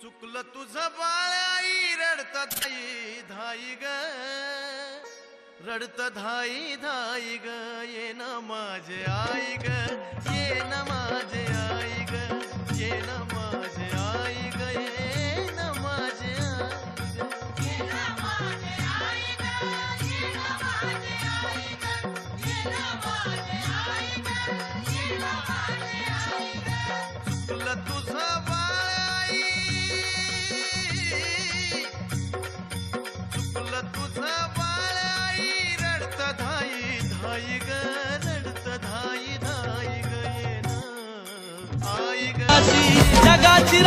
चुकलं तुझं बाळ आई रडत धाई धाई ग, रडत धाई धाई ग, ये ना माझे आई ग, ये ना माझे आई ग, ये ना माझे आई ग, ये ना माझे आई ग, ये ना माझे आई ग, ये ना माझे आई ग, ये ना माझे आई ग, ये ना माझे आई ग. चुकलं तुझं बाळ आई, चुकलं तुझं बाळ आई रडत धाई धाई ग, रडत धाई धाई ग, ये ना आई ग. जगाची